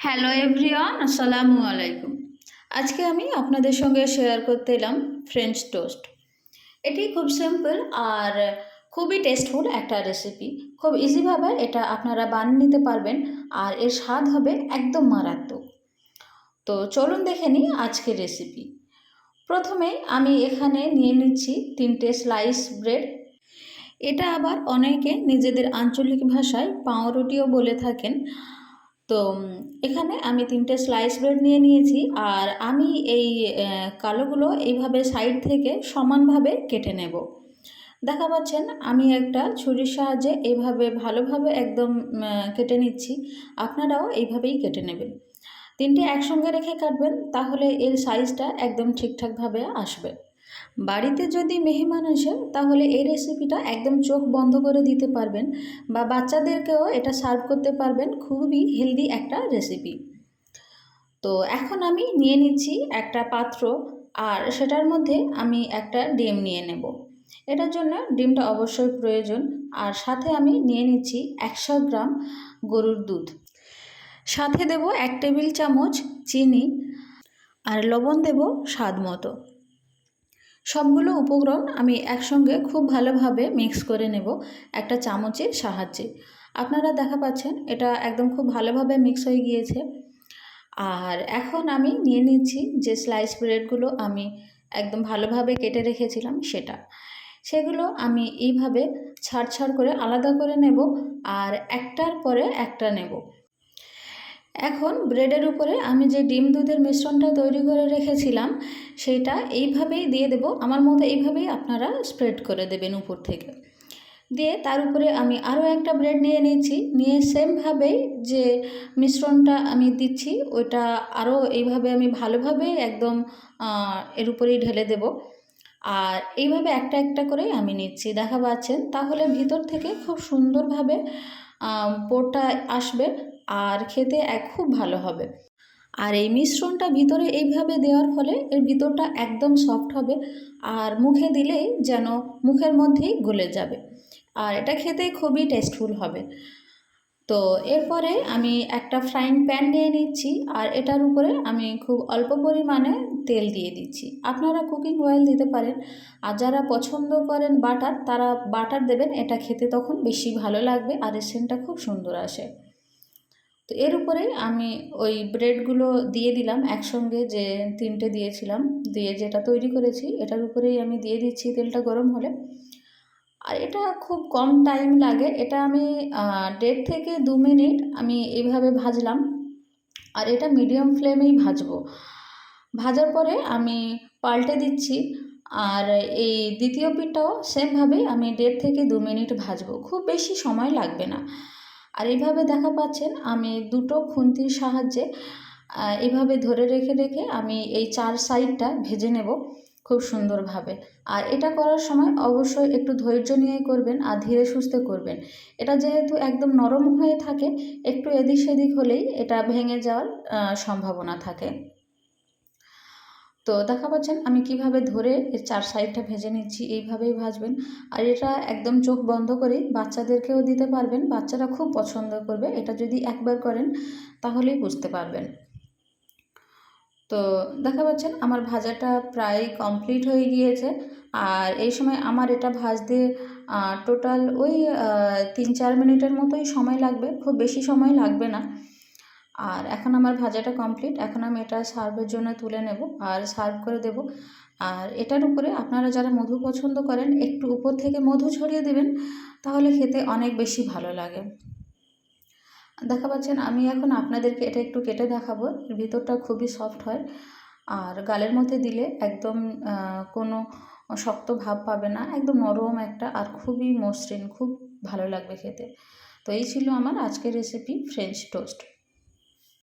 Hello everyone, আসসালামু আলাইকুম। আজকে আমি আপনাদের সঙ্গে শেয়ার করতে এলাম ফ্রেঞ্চ টোস্ট। এটি খুব সিম্পল আর খুবই টেস্টফুল একটা রেসিপি। খুব ইজিভাবে এটা আপনারা বানিয়ে নিতে পারবেন আর এর স্বাদ হবে একদম মারাত্মক। তো চলুন দেখে নিই আজকের রেসিপি। প্রথমে আমি এখানে নিয়ে নিচ্ছি 3টে স্লাইস ব্রেড। এটা আবার অনেকে নিজেদের আঞ্চলিক ভাষায় পাউরুটিও বলে থাকেন। তো এখানে আমি 3টে স্লাইস ব্রেড নিয়ে নিয়েছি আর আমি এই কালোগুলো এইভাবে সাইড থেকে সমানভাবে কেটে নেব। দেখা পাচ্ছেন আমি একটা ছুরির সাহায্যে এইভাবে ভালোভাবে একদম কেটে নিচ্ছি। আপনারাও এইভাবেই কেটে নেবেন। 3টে একসঙ্গে রেখে কাটবেন, তাহলে এর সাইজটা একদম ঠিকঠাকভাবে আসবে। বাড়িতে যদি মেহমান আসে তাহলে এই রেসিপিটা একদম চোখ বন্ধ করে দিতে পারবেন বা বাচ্চাদেরকেও এটা সার্ভ করতে পারবেন। খুবই হেলদি একটা রেসিপি। তো এখন আমি নিয়ে নিচ্ছি একটা পাত্র আর সেটার মধ্যে আমি একটা ডিম নিয়ে নেব। এটার জন্য ডিমটা অবশ্যই প্রয়োজন। আর সাথে আমি নিয়ে নিচ্ছি 100 গ্রাম গরুর দুধ। সাথে দেব 1 টেবিল চামচ চিনি আর লবণ দেব স্বাদ মতো। সবগুলো উপকরণ আমি একসঙ্গে খুব ভালোভাবে মিক্স করে নেব একটা চামচের সাহায্যে। আপনারা দেখা পাচ্ছেন এটা একদম খুব ভালোভাবে মিক্স হয়ে গিয়েছে। আর এখন আমি নিয়ে নিচ্ছি যে স্লাইস ব্রেডগুলো আমি একদম ভালোভাবে কেটে রেখেছিলাম সেগুলো আমি এইভাবে ছাড় ছাড় করে আলাদা করে নেব আর একটার পরে একটা নেব। এখন ব্রেডের উপরে আমি যে ডিম দুধের মিশ্রণটা তৈরি করে রেখেছিলাম সেইটা এইভাবেই দিয়ে দেব। আমার মতো এইভাবেই আপনারা স্প্রেড করে দেবেন উপর থেকে। দিয়ে তার উপরে আমি আরও একটা ব্রেড নিয়ে নিচ্ছি, নিয়ে সেমভাবেই যে মিশ্রণটা আমি দিচ্ছি ওইটা আরও এইভাবে আমি ভালোভাবে একদম এর উপরেই ঢেলে দেব। আর এইভাবে একটা একটা করে আমি নিচ্ছি, দেখা পাচ্ছেন। তাহলে ভিতর থেকে খুব সুন্দরভাবে পোরটা আসবে আর খেতে খুব ভালো হবে। আর এই মিশ্রণটা ভিতরে এইভাবে দেওয়ার ফলে এর ভিতরটা একদম সফট হবে আর মুখে দিলেই যেন মুখের মধ্যেই গলে যাবে। আর এটা খেতে খুবই টেস্টফুল হবে। তো এরপরে আমি একটা ফ্রাইং প্যান নিয়ে নিচ্ছি আর এটার উপরে আমি খুব অল্প পরিমাণে তেল দিয়ে দিচ্ছি। আপনারা কুকিং অয়েল দিতে পারেন আর যারা পছন্দ করেন বাটার, তারা বাটার দেবেন। এটা খেতে তখন বেশি ভালো লাগবে আর এর সেন্টটা খুব সুন্দর আসে। তো এর উপরে আমি ওই ব্রেডগুলো দিয়ে দিলাম একসঙ্গে, যে 3টে দিয়েছিলাম, দিয়ে যেটা তৈরি করেছি এটার উপরেই আমি দিয়ে দিচ্ছি তেলটা গরম হলে। আর এটা খুব কম টাইম লাগে। এটা আমি 1.5 থেকে 2 মিনিট আমি এইভাবে ভাজলাম আর এটা মিডিয়াম ফ্লেমেই ভাজবো। ভাজার পরে আমি পাল্টে দিচ্ছি আর এই দ্বিতীয় পিঠটাও সেমভাবেই আমি 1.5 থেকে 2 মিনিট ভাজবো। খুব বেশি সময় লাগবে না। আর এইভাবে দেখা পাচ্ছেন আমি দুটো খুন্তির সাহায্যে এইভাবে ধরে রেখে রেখে আমি এই 4 সাইডটা ভেজে নেব খুব সুন্দরভাবে। আর এটা করার সময় অবশ্যই একটু ধৈর্য নিয়ে করবেন আর ধীরে সুস্থে করবেন। এটা যেহেতু একদম নরম হয়ে থাকে, একটু এদিক সেদিক হলেই এটা ভেঙে যাওয়ার সম্ভাবনা থাকে। তো দেখা পাচ্ছেন আমি কিভাবে ধরে এর 4 সাইডটা ভেজে নিচ্ছি। এইভাবেই ভাজবেন আর এটা একদম চোখ বন্ধ করে বাচ্চাদেরকেও দিতে পারবেন। বাচ্চারা খুব পছন্দ করবে। এটা যদি একবার করেন তাহলেই বুঝতে পারবেন। তো দেখা পাচ্ছেন আমার ভাজাটা প্রায় কমপ্লিট হয়ে গিয়েছে আর এই সময় আমার এটা ভাজতে টোটাল ওই 3-4 মিনিটের মতোই সময় লাগবে, খুব বেশি সময় লাগবে না। আর এখন আমার ভাজাটা কমপ্লিট। এখন আমি এটা সার্ভের জন্য তুলে নেব আর সার্ভ করে দেব। আর এটার উপরে আপনারা যারা মধু পছন্দ করেন একটু উপর থেকে মধু ছড়িয়ে দেবেন, তাহলে খেতে অনেক বেশি ভালো লাগে। দেখা পাচ্ছেন আমি এখন আপনাদেরকে এটা একটু কেটে দেখাবো। এর ভিতরটা খুবই সফট হয় আর গালের মধ্যে দিলে একদম কোনো শক্ত ভাব পাবে না, একদম নরম একটা আর খুবই মসৃণ, খুব ভালো লাগবে খেতে। তো এই ছিল আমার আজকের রেসিপি ফ্রেঞ্চ টোস্ট।